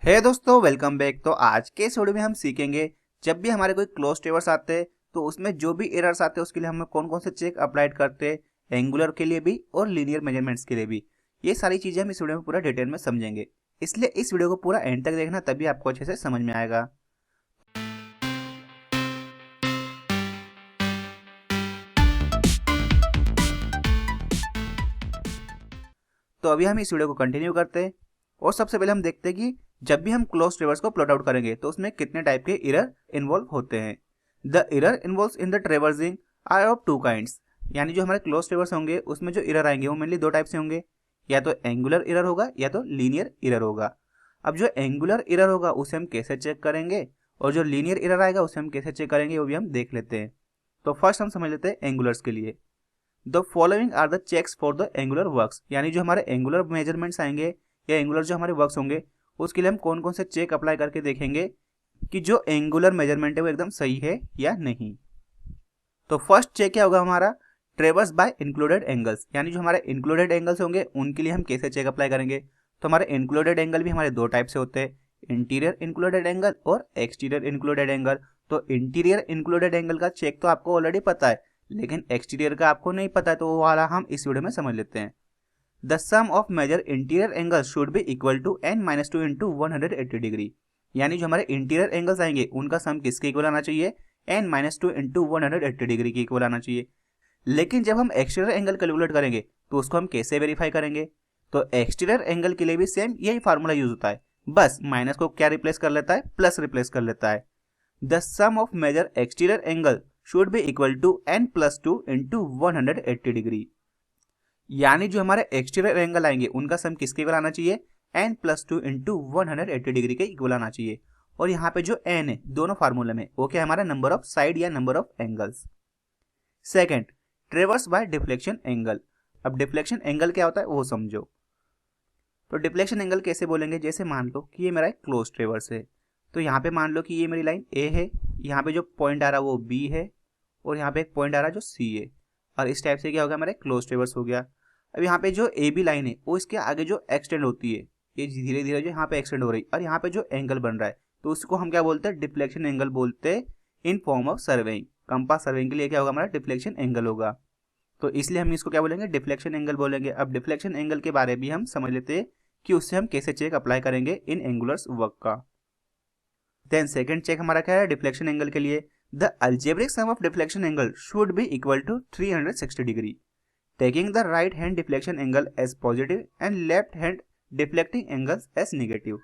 हे दोस्तों, welcome back. तो आज के इस वीडियो में हम सीखेंगे जब भी हमारे कोई क्लोज टेबल्स आते हैं तो उसमें जो भी एरर्स आते हैं उसके लिए हम कौन कौन से चेक अप्लाइड करते हैं, एंगुलर के लिए भी और लीनियर मेजरमेंट्स के लिए भी। ये सारी चीजें हम इस वीडियो में पूरा डिटेल में समझेंगे, इसलिए इस वीडियो को पूरा एंड तक देखना, तभी आपको अच्छे से समझ में आएगा। तो अभी हम इस वीडियो को कंटिन्यू करते हैं और सबसे पहले हम देखते हैं कि जब भी हम क्लोज ट्रेवर्स को प्लॉट आउट करेंगे तो उसमें कितने टाइप के एरर इन्वॉल्व होते हैं। The error involves in the traversing are of two kinds, यानी जो हमारे क्लोज ट्रेवर्स होंगे उसमें जो एरर आएंगे वो मेनली दो टाइप से होंगे, या तो एंगुलर एरर होगा या तो लीनियर एरर होगा। अब जो एंगुलर एरर होगा उसे हम कैसे चेक करेंगे और जो लीनियर एरर आएगा उसे हम कैसे चेक करेंगे वो भी हम देख लेते हैं। तो फर्स्ट हम समझ लेते हैं एंगुलर्स के लिए। The following are the checks for the angular works, यानी जो हमारे एंगुलर मेजरमेंट्स आएंगे या एंगुलर जो हमारे वर्क्स होंगे उसके लिए हम कौन कौन से चेक अप्लाई करके देखेंगे कि जो एंगुलर मेजरमेंट है वो एकदम सही है या नहीं। तो फर्स्ट चेक क्या होगा हमारा, ट्रेवर्स बाय इंक्लूडेड एंगल्स, यानी जो हमारे इंक्लूडेड एंगल्स होंगे उनके लिए हम कैसे चेक अप्लाई करेंगे। तो हमारे इंक्लूडेड एंगल भी हमारे दो टाइप से होते हैं, इंटीरियर इंक्लूडेड एंगल और एक्सटीरियर इंक्लूडेड एंगल। तो इंटीरियर इंक्लूडेड एंगल का चेक तो आपको ऑलरेडी पता है, लेकिन एक्सटीरियर का आपको नहीं पता है, तो वो वाला हम इस वीडियो में समझ लेते हैं। The sum of measure interior angles should be equal to n-2 into 180 degree, यानी जो हमारे इंटीरियर एंगल्स आएंगे उनका सम किसके इक्वल आना चाहिए, n-2 इंटू 180 डिग्री के इक्वल आना चाहिए। लेकिन जब हम एक्सटीरियर एंगल कैलकुलेट करेंगे तो उसको हम कैसे वेरीफाई करेंगे। तो एक्सटीरियर एंगल के लिए भी सेम यही फार्मूला यूज होता है, बस माइनस को क्या रिप्लेस कर लेता है, प्लस रिप्लेस कर लेता है। The sum of measure exterior angle should be equal to n+2 into 180 degree, यानी जो हमारे एक्सटीरियर एंगल आएंगे उनका सम किसके इक्वल आना चाहिए, n+2 इंटू 180 डिग्री के इक्वल आना चाहिए। और यहाँ पे जो n है दोनों फार्मूले में वो क्या है, हमारा नंबर ऑफ साइड या number of angles. Second, traverse by deflection angle. अब डिफ्लेक्शन एंगल क्या होता है वो समझो। तो डिफ्लेक्शन एंगल कैसे बोलेंगे, जैसे मान लो कि ये मेरा एक क्लोज ट्रेवर्स है, तो यहाँ पे मान लो कि ये मेरी लाइन A है, यहाँ पे जो पॉइंट आ रहा है वो B है और यहाँ पे एक पॉइंट आ रहा है जो C है, और इस टाइप से क्या होगा, हमारा क्लोज ट्रेवर्स हो गया। अब यहाँ पे जो AB लाइन है वो इसके आगे जो एक्सटेंड होती है, ये धीरे धीरे जो यहाँ पे एक्सटेंड हो रही है, और यहाँ पे जो एंगल बन रहा है तो उसको हम क्या बोलते हैं, डिफ्लेक्शन एंगल बोलते हैं in form of surveying. Compass surveying के लिए क्या होगा, हमारा डिफ्लेक्शन एंगल होगा, तो इसलिए हम इसको क्या बोलेंगे, डिफ्लेक्शन एंगल बोलेंगे। अब डिफ्लेक्शन एंगल के बारे में हम समझ लेते हैं कि उससे हम कैसे चेक अप्लाई करेंगे इन एंगुलर्स वर्क का। देन सेकंड चेक हमारा क्या है डिफ्लेक्शन एंगल के लिए, the algebraic sum of deflection angle should be equal to 360 degree, taking the right hand deflection angle as positive and left hand deflecting angles as negative.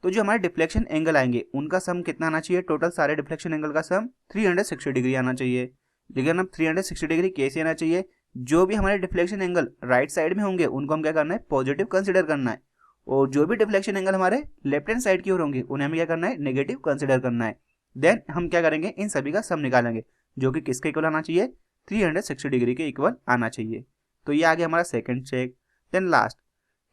तो जो हमारे deflection angle आएंगे उनका सम कितना आना चाहिए, टोटल सारे डिफ्लेक्शन एंगल का सम 360 डिग्री आना चाहिए। लेकिन अब 360 डिग्री कैसे आना चाहिए, जो भी हमारे डिफ्लेक्शन एंगल राइट साइड में होंगे उनको हम क्या करना है, पॉजिटिव कंसिडर करना है, और जो भी डिफ्लेक्शन एंगल हमारे लेफ्ट हैंड साइड की ओर होंगे उन्हें हमें क्या करना है, नेगेटिव कंसिडर करना है। देन हम क्या करेंगे, इन सभी का सम निकालेंगे जो कि किसके इक्वल आना चाहिए, 360 डिग्री के इक्वल आना चाहिए। तो ये आ गया हमारा second check. Then last,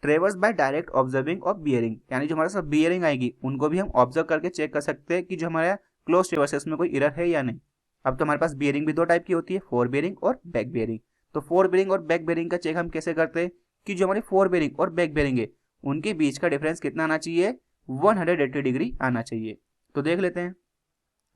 traverse by direct observing of bearing, यानी जो हमारे साथ बियरिंग आएगी उनको भी हम ऑब्जर्व करके चेक कर सकते हैं कि जो हमारा क्लोज ट्रेवर्स है उसमें कोई एरर है या नहीं। अब तो हमारे पास बियरिंग भी दो टाइप की होती है, फोर बियरिंग और बैक बियरिंग। तो फोर बियरिंग और बैक बियरिंग का चेक हम कैसे करते हैं कि जो हमारी फोर बियरिंग और बैक बियरिंग है उनके बीच का डिफरेंस कितना आना चाहिए, 180 डिग्री आना चाहिए। तो देख लेते हैं।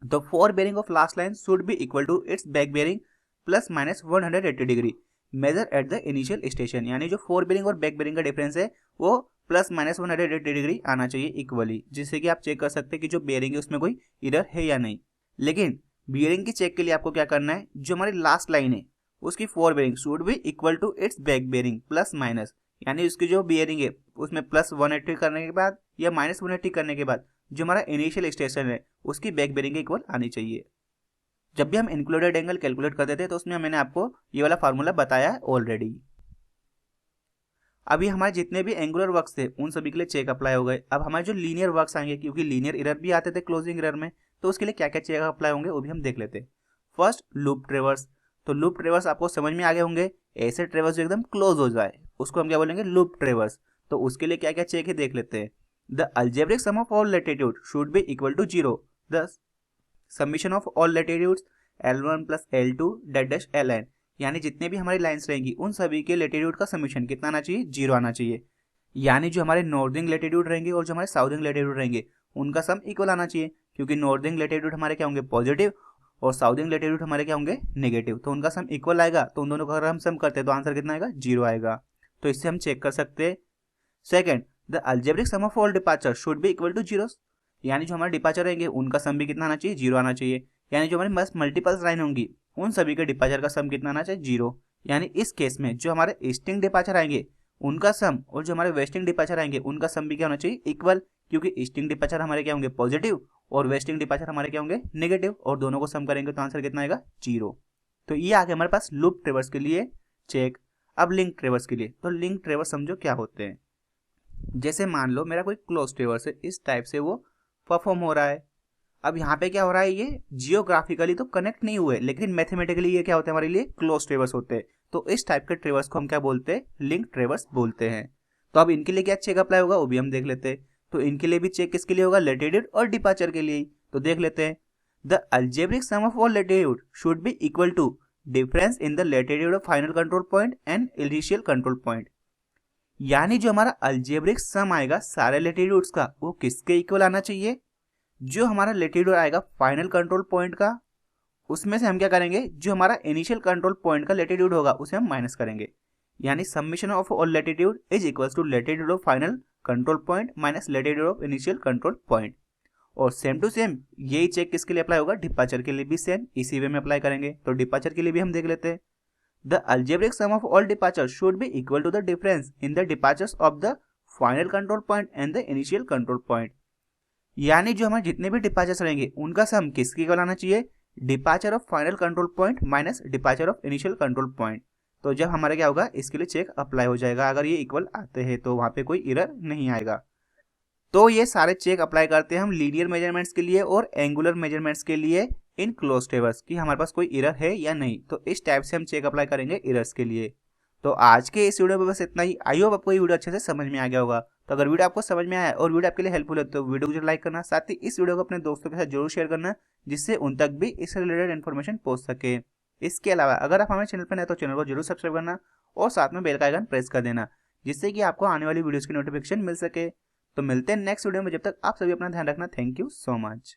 The fore bearing of last line should be equal to its back bearing plus minus 180 degree measure at the initial station, यानी जो फोर बियरिंग और बैक बियरिंग का डिफरेंस है वो प्लस माइनस 180 डिग्री आना चाहिए इक्वली, जिससे कि आप चेक कर सकते हैं कि जो बियरिंग है उसमें कोई एरर है या नहीं। लेकिन बियरिंग की चेक के लिए आपको क्या करना है, जो हमारी लास्ट लाइन है उसकी fore bearing should be equal to its back bearing plus minus, यानी उसकी जो बियरिंग है उसमें प्लस 180 करने के बाद या माइनस 180 करने के बाद जो हमारा इनिशियल स्टेशन है उसकी बैक बियरिंग के इक्वल आनी चाहिए। जब भी हम इंक्लूडेड एंगल कैलकुलेट करते थे तो उसमें मैंने आपको ये वाला फार्मूला बताया है ऑलरेडी। अभी हमारे जितने भी एंगुलर वर्क्स थे उन सभी के लिए चेक अप्लाई हो गए। अब हमारे जो लीनियर वर्क्स आएंगे, क्योंकि लीनियर एरर भी आते थे क्लोजिंग एरर में, तो उसके लिए क्या क्या चेक अप्लाई होंगे वो भी हम देख लेते हैं। First, loop ट्रेवर्स। तो लूप ट्रेवर्स आपको समझ में आ गए होंगे, ऐसे ट्रेवर्स जो एकदम क्लोज हो जाए उसको हम क्या बोलेंगे, लूप ट्रेवर्स। तो उसके लिए क्या क्या चेक है देख लेते हैं। The algebraic sum of all latitude should be equal to 0, the summation of all latitudes L1 plus L2 dash dash Ln, यानी जितने भी हमारी लाइंस रहेंगी उन सभी के लैटिट्यूड का समीशन कितना आना चाहिए, 0 आना चाहिए। यानी जो हमारे नॉर्दर्न लेटीट्यूड रहेंगे और जो हमारे साउदर्न लेटीट्यूड रहेंगे उनका सम इक्वल आना चाहिए, क्योंकि नॉर्दर्न लेटीट्यूड हमारे क्या होंगे पॉजिटिव और साउदर्न लेटीट्यूड हमारे क्या होंगे नेगेटिव, तो उनका सम इक्वल आएगा। तो उन दोनों का अगर हम सम करते हैं तो आंसर कितना आएगा 0 आएगा। तो इससे हम चेक कर सकते हैं। Second, the algebraic sum of all departure should be equal to 0, यानी जो हमारे डिपार्चर रहेंगे उनका सम भी कितना आना चाहिए 0 आना चाहिए। यानी जो हमारे पास मल्टीपल्स लाइन होंगी उन सभी के डिपार्चर का सम कितना आना चाहिए 0। यानी इस केस में जो हमारे ईस्टिंग डिपार्चर आएंगे उनका सम और जो हमारे वेस्टिंग डिपार्चर आएंगे उनका सम भी क्या होना चाहिए इक्वल, क्योंकि ईस्टिंग डिपार्चर हमारे क्या होंगे पॉजिटिव और वेस्टिंग डिपार्चर हमारे क्या होंगे नेगेटिव, और दोनों को सम करेंगे तो आंसर कितना आएगा 0। तो ये आ गया हमारे पास लूप ट्रेवर्स के लिए चेक। अब लिंक ट्रेवर्स के लिए, तो लिंक ट्रेवर्स समझो क्या होते हैं। जैसे मान लो मेरा कोई क्लोज ट्रेवर्स है, इस टाइप से वो परफॉर्म हो रहा है। अब यहाँ पे क्या हो रहा है, ये जियोग्राफिकली तो कनेक्ट नहीं हुए लेकिन मैथमेटिकली ये क्या होते हैं हमारे लिए क्लोज ट्रेवर्स होते हैं। तो इस टाइप के ट्रेवर्स को हम क्या बोलते हैं, लिंक ट्रेवर्स बोलते हैं। तो अब इनके लिए क्या चेक अप्लाई होगा वो भी हम देख लेते हैं। तो इनके लिए भी चेक किसके लिए होगा, लेटीट्यूड और डिपार्चर के लिए। तो देख लेते हैं, the algebraic sum of all latitude should be equal to difference in the latitude of final control point and initial control point. यानी जो हमारा अलजेब्रिक सम आएगा सारे लेटीट्यूड्स का वो किसके इक्वल आना चाहिए, जो हमारा लेटीट्यूड आएगा फाइनल कंट्रोल पॉइंट का उसमें से हम क्या करेंगे, जो हमारा इनिशियल कंट्रोल पॉइंट का लेटीट्यूड होगा उसे हम माइनस करेंगे। यानी summation of all latitude is equals to latitude of final control point minus latitude of initial control point. और सेम टू सेम यही चेक किसके लिए अप्लाई होगा, डिपार्चर के लिए भी सेम इसी वे में अप्लाई करेंगे। तो डिपार्चर के लिए भी हम देख लेते हैं, the algebraic sum of all departure should be equal to the difference in the departures of the final control point and the initial control point. यानी जो हमारे जितने भी डिपार्चर्स रहेंगे उनका सम किसके इक्वल आना चाहिए, departure of final control point minus departure of initial control point. तो जब हमारा क्या होगा, इसके लिए चेक अप्लाई हो जाएगा। अगर ये इक्वल आते हैं तो वहां पे कोई एरर नहीं आएगा। तो ये सारे चेक अप्लाई करते हैं हम लीनियर मेजरमेंट्स के लिए और एंगुलर मेजरमेंट्स के लिए इन क्लोज ट्रेवर्स कि हमारे पास कोई एरर है या नहीं। तो इस टाइप से हम चेक अप्लाई करेंगे एरर्स के लिए। तो आज के इस वीडियो में बस इतना ही। आई होप आपको ये वीडियो अच्छे से समझ में आ गया होगा। तो अगर वीडियो आपको समझ में आया और वीडियो आपके लिए हेल्पफुल है तो वीडियो को लाइक करना, साथ ही इस वीडियो को अपने दोस्तों के साथ जरूर शेयर करना जिससे उन तक भी इससे रिलेटेड इन्फॉर्मेशन पहुंच सके। इसके अलावा अगर आप हमारे चैनल पर नए तो चैनल को जरूर सब्सक्राइब करना और साथ में बेल का आइकन प्रेस कर देना जिससे कि आपको आने वाली वीडियोस की नोटिफिकेशन मिल सके। तो मिलते हैं नेक्स्ट वीडियो में, जब तक आप सभी अपना ध्यान रखना। Thank you so much.